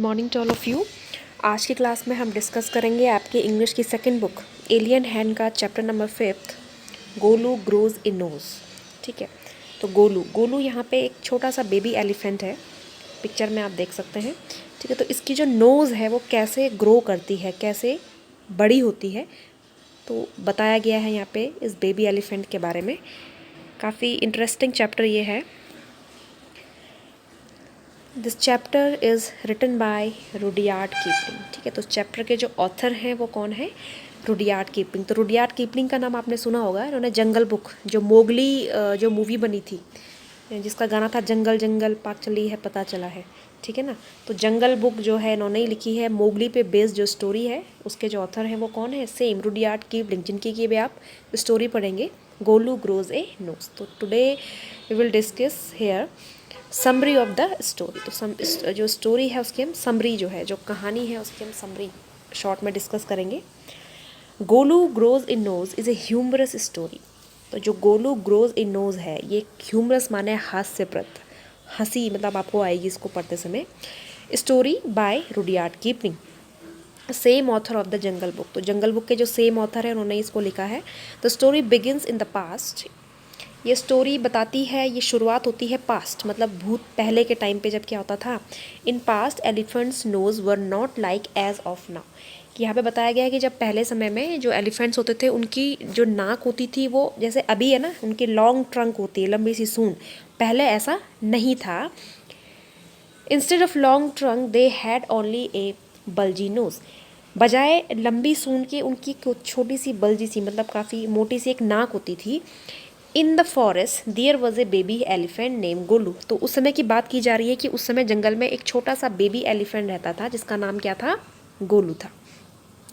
Morning to all of you. आज की class में हम डिस्कस करेंगे आपके इंग्लिश की सेकंड बुक एलियन हैंड का chapter number 5 Golu grows in knows. ठीक है, तो गोलू गोलू यहाँ पे एक छोटा सा बेबी एलिफेंट है, पिक्चर में आप देख सकते हैं। ठीक है, तो इसकी जो नोज़ है वो कैसे ग्रो करती है, कैसे बड़ी होती है, तो बताया गया है यहाँ पे इस बेबी एलिफेंट के बारे में। काफ़ी इंटरेस्टिंग चैप्टर ये है। This chapter is written by Rudyard Kipling. ठीक है, तो चैप्टर के जो ऑथर हैं वो कौन है? Rudyard Kipling. तो रुडयार्ड किपलिंग का नाम आपने सुना होगा, इन्होंने जंगल बुक जो मोगली जो मूवी बनी थी, जिसका गाना था जंगल जंगल पाक चली है पता चला है। ठीक है ना, तो जंगल बुक जो है इन्होंने ही लिखी है। मोगली पे बेस्ड जो स्टोरी है उसके जो ऑथर हैं वो कौन है? सेम रुडयार्ड किपलिंग, जिनकी की भी आप स्टोरी पढ़ेंगे, गोलू ग्रोज ए नोज। तो today we will discuss here summary of the story. तो जो स्टोरी है उसकी हम समरी, जो है जो कहानी है उसकी हम समरी शॉर्ट में डिस्कस करेंगे। Golu grows in nose is a humorous story. तो जो गोलू ग्रोज इन नोज है ये ह्यूमरस माने हास्यप्रद, हंसी मतलब आपको आएगी इसको पढ़ते समय। Story by Rudyard Kipling, same author of the jungle book. तो जंगल बुक के जो सेम ऑथर है उन्होंने इसको लिखा है। The story begins in the past. ये स्टोरी बताती है, ये शुरुआत होती है पास्ट मतलब भूत, पहले के टाइम पे जब क्या होता था। In past elephants nose were not like as of now. कि यहाँ पे बताया गया है कि जब पहले समय में जो एलिफेंट्स होते थे उनकी जो नाक होती थी वो जैसे अभी है ना, उनकी लॉन्ग ट्रंक होती है, लंबी सी सूंड। पहले ऐसा नहीं था। Instead of long trunk they had only a bulgy nose. बजाय लंबी सूंड के उनकी छोटी सी बल्जी सी मतलब काफ़ी मोटी सी एक नाक होती थी। In the forest there was a baby elephant name Golu. तो उस समय की बात की जा रही है कि उस समय जंगल में एक छोटा सा बेबी एलिफेंट रहता था जिसका नाम क्या था? गोलू था।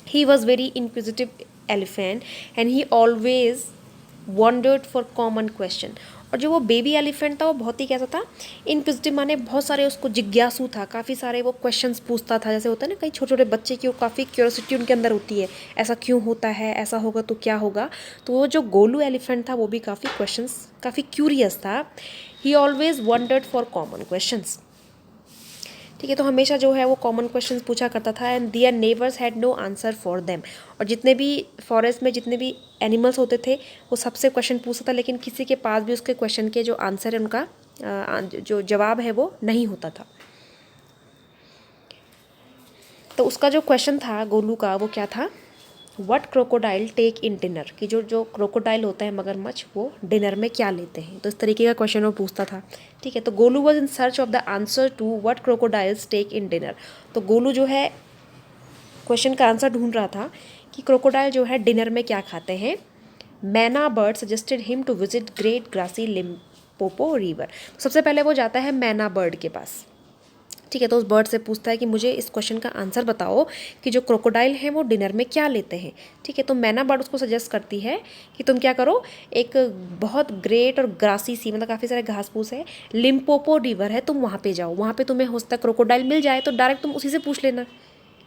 He was very inquisitive elephant and he always wandered for common question. और जो वो बेबी एलिफेंट था वो बहुत ही कैसा था? इनक्विजिटिव माने बहुत सारे उसको जिज्ञासु था, काफ़ी सारे वो क्वेश्चंस पूछता था। जैसे होता है ना कई छोटे छोटे बच्चे की वो काफ़ी क्यूरियोसिटी उनके अंदर होती है, ऐसा क्यों होता है, ऐसा होगा तो क्या होगा। तो वो जो गोलू एलिफेंट था वो भी काफ़ी क्वेश्चंस, काफ़ी क्यूरियस था। ही always wandered for common questions. ठीक है, तो हमेशा जो है वो कॉमन क्वेश्चंस पूछा करता था। And their neighbours had no answer for them. और जितने भी फॉरेस्ट में जितने भी एनिमल्स होते थे वो सबसे क्वेश्चन पूछता था, लेकिन किसी के पास भी उसके क्वेश्चन के जो आंसर है उनका जो जवाब है वो नहीं होता था। तो उसका जो क्वेश्चन था गोलू का वो क्या था? What crocodile take in dinner. कि जो जो क्रोकोडाइल होता है मगरमच्छ, वो डिनर में क्या लेते हैं। तो इस तरीके का क्वेश्चन वो पूछता था। ठीक है, तो Golu was in search of the answer to what crocodiles take in dinner. तो गोलू जो है क्वेश्चन का आंसर ढूंढ रहा था कि क्रोकोडाइल जो है डिनर में क्या खाते हैं। Myna bird suggested him to visit great grassy Limpopo river. तो सबसे पहले वो जाता है मैना बर्ड के पास। ठीक है, तो उस बर्ड से पूछता है कि मुझे इस क्वेश्चन का आंसर बताओ कि जो क्रोकोडाइल हैं वो डिनर में क्या लेते हैं। ठीक है, तो मैना बर्ड उसको सजेस्ट करती है कि तुम क्या करो, एक बहुत ग्रेट और ग्रासी सी मतलब काफ़ी सारे घास फूस है, लिम्पोपो रिवर है, तुम वहाँ पे जाओ, वहाँ पे तुम्हें हो सकता है क्रोकोडाइल मिल जाए, तो डायरेक्ट तुम उसी से पूछ लेना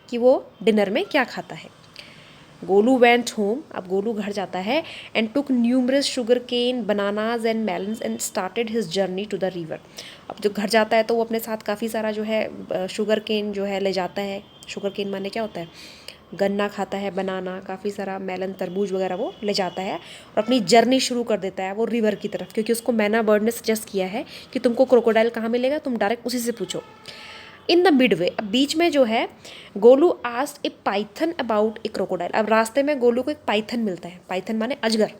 कि वो डिनर में क्या खाता है। Golu went home. अब गोलू घर जाता है। And took numerous sugar cane bananas and melons and started his journey to the river. अब जब घर जाता है तो वो अपने साथ काफ़ी सारा जो है शुगर केन जो है ले जाता है। शुगर केन माने क्या होता है? गन्ना खाता है, बनाना, काफ़ी सारा मेलन, तरबूज वगैरह वो ले जाता है और अपनी जर्नी शुरू कर देता है वो रिवर की तरफ, क्योंकि उसको मैना बर्ड ने सजेस्ट किया है कि तुमको क्रोकोडाइल कहाँ मिलेगा, तुम डायरेक्ट उसी से पूछो। इन द मिडवे, अब बीच में जो है Golu asked A Python about A crocodile. अब रास्ते में गोलू को एक पाइथन मिलता है, पाइथन माने अजगर।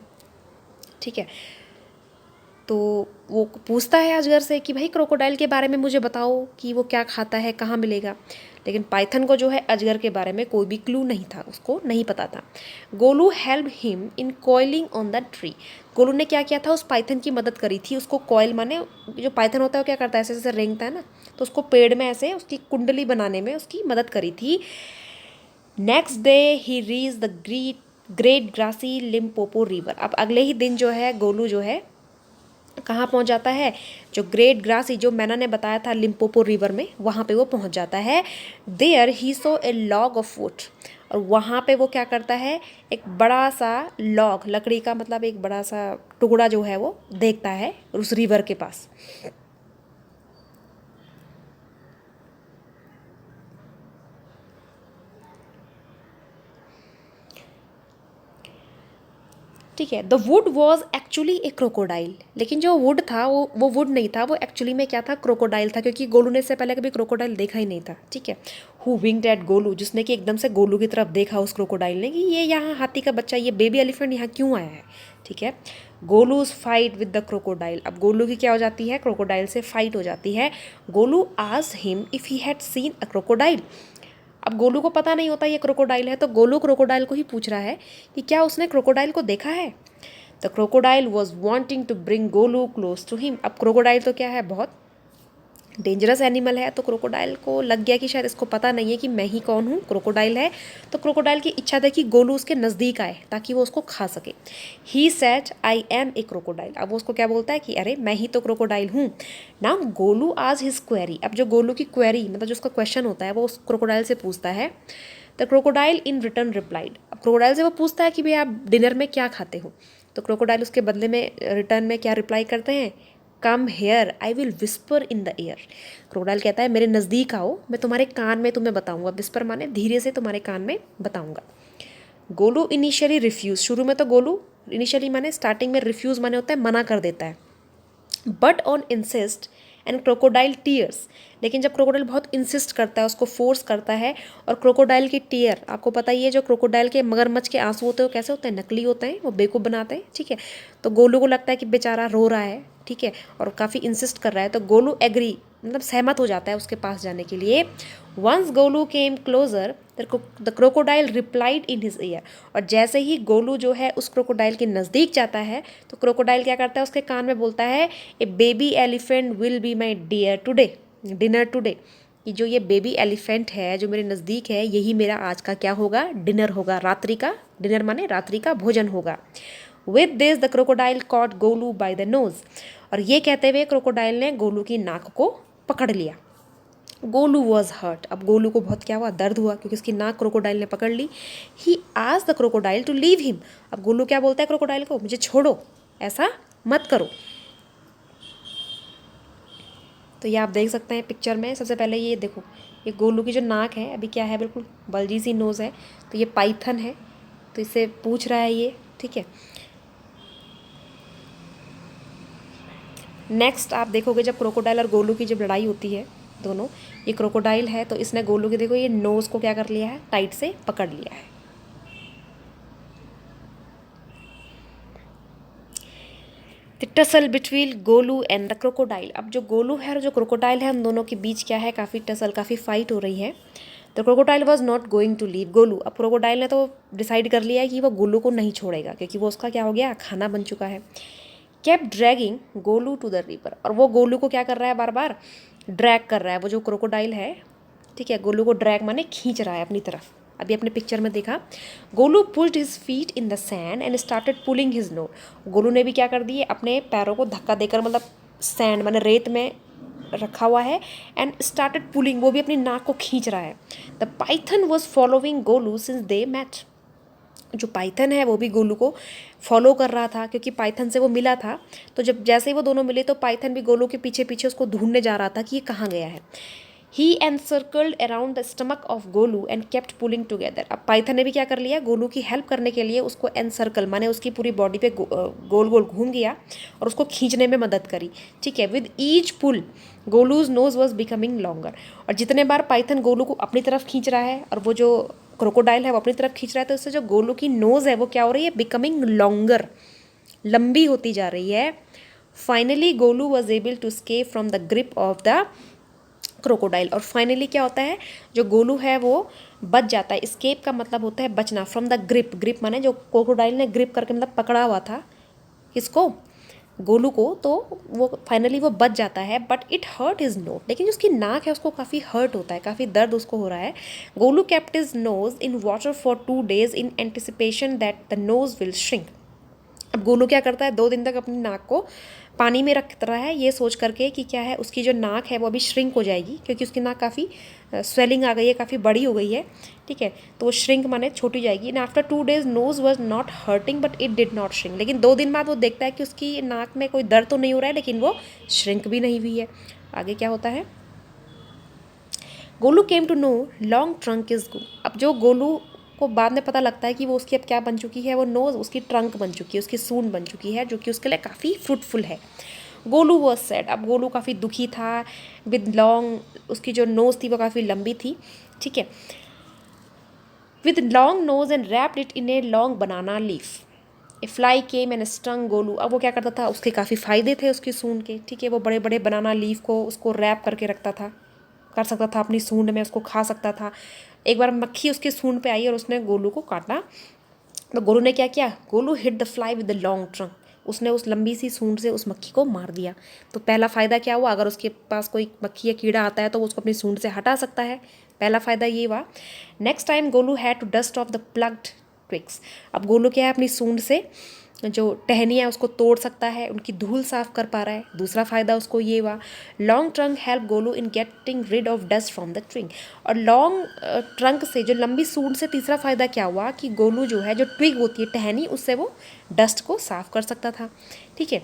ठीक है, तो वो पूछता है अजगर से कि भाई क्रोकोडाइल के बारे में मुझे बताओ कि वो क्या खाता है, कहाँ मिलेगा। लेकिन पाइथन को जो है अजगर के बारे में कोई भी क्लू नहीं था, उसको नहीं पता था। Golu help him in coiling on the tree. Golu ने क्या किया था, उस पाइथन की मदद करी थी। उसको कॉइल माने जो पाइथन होता है वो क्या करता है, ऐसे ऐसे रेंगता है ना, तो उसको पेड़ में ऐसे उसकी कुंडली बनाने में उसकी मदद करी थी। Next day he reach the great grassy Limpopo river. अब अगले ही दिन जो है गोलू जो है कहाँ पहुँच जाता है, जो ग्रेट ग्रासी जो मैना ने बताया था लिम्पोपो रिवर में, वहाँ पे वो पहुँच जाता है। There he saw a log of wood. और वहाँ पे वो क्या करता है, एक बड़ा सा लॉग, लकड़ी का मतलब एक बड़ा सा टुकड़ा जो है वो देखता है उस रिवर के पास। ठीक है। The wood was actually A crocodile, लेकिन जो वुड था वो वुड नहीं था, वो एक्चुअली में क्या था, क्रोकोडाइल था, क्योंकि गोलू ने इससे पहले कभी क्रोकोडाइल देखा ही नहीं था। ठीक है। हु विंग्ड एट गोलू, जिसने कि एकदम से गोलू की तरफ देखा उस क्रोकोडाइल ने कि ये यहाँ हाथी का बच्चा, ये बेबी एलिफेंट यहाँ क्यों आया है। ठीक है। Golu's fight with the crocodile, अब गोलू की क्या हो जाती है, क्रोकोडाइल से फाइट हो जाती है। Golu asked him if he had seen a crocodile, अब गोलू को पता नहीं होता ये क्रोकोडाइल है, तो गोलू क्रोकोडाइल को ही पूछ रहा है कि क्या उसने क्रोकोडाइल को देखा है। The crocodile was wanting to bring Golu close to him, अब क्रोकोडाइल तो क्या है, बहुत डेंजरस एनिमल है, तो क्रोकोडाइल को लग गया कि शायद इसको पता नहीं है कि मैं ही कौन हूँ, क्रोकोडाइल है। तो क्रोकोडाइल की इच्छा थी कि गोलू उसके नज़दीक आए ताकि वो उसको खा सके। He said I am a crocodile, अब वो उसको क्या बोलता है कि अरे मैं ही तो क्रोकोडाइल हूँ। नाउ गोलू आज हिज क्वेरी, अब जो गोलू की क्वेरी मतलब जो उसका क्वेश्चन होता है वो उस क्रोकोडाइल से पूछता है। The crocodile in return replied, अब क्रोकोडाइल से वो पूछता है कि भाई आप डिनर में क्या खाते हो, तो क्रोकोडाइल उसके बदले में रिटर्न में क्या रिप्लाई करते हैं, come here I will whisper in the air. Crocodile कहता है मेरे नज़दीक आओ, मैं तुम्हारे कान में तुम्हें बताऊंगा, विस्पर माने धीरे से तुम्हारे कान में बताऊंगा। गोलू इनिशियली रिफ्यूज, शुरू में तो गोलू इनिशियली माने स्टार्टिंग में, रिफ्यूज माने होता है मना कर देता है। But on insist and crocodile tears, लेकिन जब क्रोकोडाइल बहुत इंसिस्ट करता है, उसको फोर्स करता है, और क्रोकोडाइल की टीयर, आपको पता ही है जो क्रोकोडाइल के मगरमच्छ के आंसू होते हैं वो कैसे होते हैं, नकली होते हैं, वो बेवकूफ़ बनाते हैं। ठीक है। तो गोलू को लगता है कि बेचारा रो रहा है, ठीक है, और काफ़ी इंसिस्ट कर रहा है, तो गोलू एग्री मतलब सहमत हो जाता है उसके पास जाने के लिए। Once Golu came closer the crocodile replied in his ear, और जैसे ही गोलू जो है उस क्रोकोडाइल के नज़दीक जाता है तो क्रोकोडाइल क्या करता है, उसके कान में बोलता है, a baby elephant will be my dear today dinner today, कि जो ये बेबी एलिफेंट है जो मेरे नज़दीक है, यही मेरा आज का क्या होगा, डिनर होगा, रात्रि का, डिनर माने रात्रि का भोजन होगा। With this the crocodile caught Golu by the nose, और ये कहते हुए क्रोकोडाइल ने गोलू की नाक को पकड़ लिया। गोलू वॉज हर्ट, अब गोलू को बहुत क्या हुआ, दर्द हुआ, क्योंकि उसकी नाक क्रोकोडाइल ने पकड़ ली। He asked the crocodile to leave him, अब गोलू क्या बोलता है क्रोकोडाइल को, मुझे छोड़ो, ऐसा मत करो। तो ये आप देख सकते हैं पिक्चर में, सबसे पहले ये देखो, ये गोलू की जो नाक है अभी क्या है, बिल्कुल बल्जी सी नोज़ है, तो ये पाइथन है, तो इससे पूछ रहा है ये। ठीक है। नेक्स्ट आप देखोगे जब क्रोकोडाइल और गोलू की जब लड़ाई होती है दोनों, ये क्रोकोडाइल है तो इसने गोलू की देखो ये नोज़ को क्या कर लिया है, टाइट से पकड़ लिया है। The tussle between Golu and the crocodile, अब जो गोलू है और जो क्रोकोडाइल है उन दोनों के बीच क्या है, काफ़ी टसल, काफ़ी फाइट हो रही है। The crocodile was not going to leave Golu, अब क्रोकोडाइल ने तो डिसाइड कर लिया है कि वो गोलू को नहीं छोड़ेगा, क्योंकि वो उसका क्या हो गया, खाना बन चुका है। Kept dragging Golu to the river, और वो गोलू को क्या कर रहा है, बार बार ड्रैग कर रहा है, वो जो क्रोकोडाइल है, ठीक है, गोलू को ड्रैग माने खींच रहा है अपनी तरफ। अभी अपने पिक्चर में देखा, Golu pushed his feet in the sand and started pulling his nose, Golu ने भी क्या कर दिए, अपने पैरों को धक्का देकर, मतलब सैंड माने रेत में रखा हुआ है, एंड स्टार्टेड पुलिंग, वो भी अपनी नाक को खींच रहा है। The Python was following Golu since they match, जो पाइथन है वो भी गोलू को फॉलो कर रहा था, क्योंकि पाइथन से वो मिला था, तो जब जैसे ही वो दोनों मिले तो पाइथन भी गोलू के पीछे पीछे उसको ढूंढने जा रहा था कि ये कहाँ गया है। He encircled around the stomach of Golu and kept pulling together, अब पाइथन ने भी क्या कर लिया, गोलू की हेल्प करने के लिए उसको एनसर्कल माने उसकी पूरी बॉडी पे गोल गोल घूम गया और उसको खींचने में मदद करी। ठीक है। With each pull Golu's nose was becoming longer, और जितने बार पाइथन गोलू को अपनी तरफ खींच रहा है और वो जो क्रोकोडाइल है वो अपनी तरफ खींच रहा है, तो इससे जो गोलू की नोज़ है वो क्या हो रही है, बिकमिंग लॉन्गर, लंबी होती जा रही है। Finally Golu was able to escape from the grip of the crocodile, और फाइनली क्या होता है, जो गोलू है वो बच जाता है। स्केप का मतलब होता है बचना, फ्रॉम द ग्रिप, ग्रिप माने जो क्रोकोडाइल ने ग्रिप करके मतलब पकड़ा हुआ था किसको, गोलू को, तो वो फाइनली वो बच जाता है। But it hurt his nose, लेकिन जो उसकी नाक है उसको काफ़ी हर्ट होता है, काफ़ी दर्द उसको हो रहा है। Golu kept his nose in water for 2 days in anticipation that the nose will shrink, अब गोलू क्या करता है, 2 दिन तक अपनी नाक को पानी में रख रहा है, ये सोच करके कि क्या है, उसकी जो नाक है वो अभी श्रिंक हो जाएगी, क्योंकि उसकी नाक काफ़ी स्वेलिंग आ गई है, काफ़ी बड़ी हो गई है। ठीक है। तो वो श्रिंक माने छोटी जाएगी। And after 2 days knows was not hurting but it did not shrink, लेकिन 2 दिन बाद वो देखता है कि उसकी नाक में कोई दर्द तो नहीं हो रहा है, लेकिन वो श्रिंक भी नहीं हुई है। आगे क्या होता है, Golu came to know long trunk is good, अब जो गोलू को बाद में पता लगता है कि वो उसकी अब क्या बन चुकी है, वो नोज़ उसकी ट्रंक बन चुकी है, उसकी सूंड बन चुकी है, जो कि उसके लिए काफ़ी फ्रूटफुल है। गोलू वॉज सैड, अब गोलू काफ़ी दुखी था। विद लॉन्ग, उसकी जो नोज़ थी वो काफ़ी लंबी थी, ठीक है। With long nose and wrapped it in a long banana leaf, A fly came and stung Golu. अब वो क्या करता था, उसके काफ़ी फ़ायदे थे उसकी सूंड के, ठीक है। वो बड़े बड़े बनाना लीफ को उसको रैप करके रखता था, कर सकता था अपनी सूंड में, उसको खा सकता था। एक बार मक्खी उसके सूंड पे आई और उसने गोलू को काटा, तो गोलू ने क्या किया, Golu hit the fly with the long trunk, उसने उस लंबी सी सूंड से उस मक्खी को मार दिया। तो पहला फ़ायदा क्या हुआ, अगर उसके पास कोई मक्खी या कीड़ा आता है तो वो उसको अपनी सूंड से हटा सकता है, पहला फ़ायदा ये हुआ। Next time Golu had to dust off the plucked twigs, अब गोलू क्या है अपनी सूंड से जो टहनियाँ उसको तोड़ सकता है, उनकी धूल साफ कर पा रहा है, दूसरा फ़ायदा उसको ये हुआ। Long trunk help Golu in getting rid of dust from the twig, और लॉन्ग ट्रंक से, जो लंबी सूंड से, तीसरा फ़ायदा क्या हुआ कि गोलू जो है, जो ट्विग होती है टहनी, उससे वो डस्ट को साफ कर सकता था, ठीक है।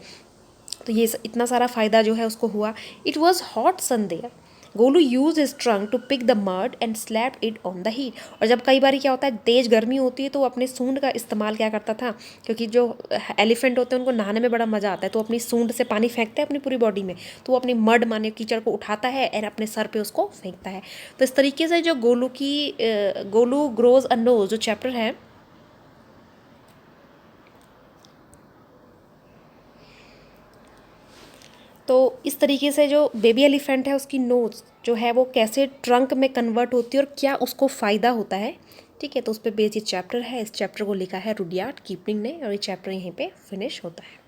तो ये इतना सारा फ़ायदा जो है उसको हुआ। It was hot sun there, Golu use his trunk to pick the mud and slap it on the heat, और जब कई बार क्या होता है तेज़ गर्मी होती है तो वो अपने सूंड का इस्तेमाल क्या करता था, क्योंकि जो एलिफेंट होते हैं उनको नहाने में बड़ा मज़ा आता है, तो अपनी सूंड से पानी फेंकते हैं अपनी पूरी बॉडी में, तो वो अपनी मड माने कीचड़ को उठाता है और अपने सर पे उसको फेंकता है। तो इस तरीके से जो गोलू ग्रोज अ नोज जो चैप्टर है, तो इस तरीके से जो बेबी एलिफेंट है उसकी नोज़ जो है वो कैसे ट्रंक में कन्वर्ट होती है और क्या उसको फ़ायदा होता है, ठीक है। तो उस पर बेस्ड ये चैप्टर है, इस चैप्टर को लिखा है रुडयार्ड किपलिंग ने, और ये चैप्टर यहीं पे फिनिश होता है।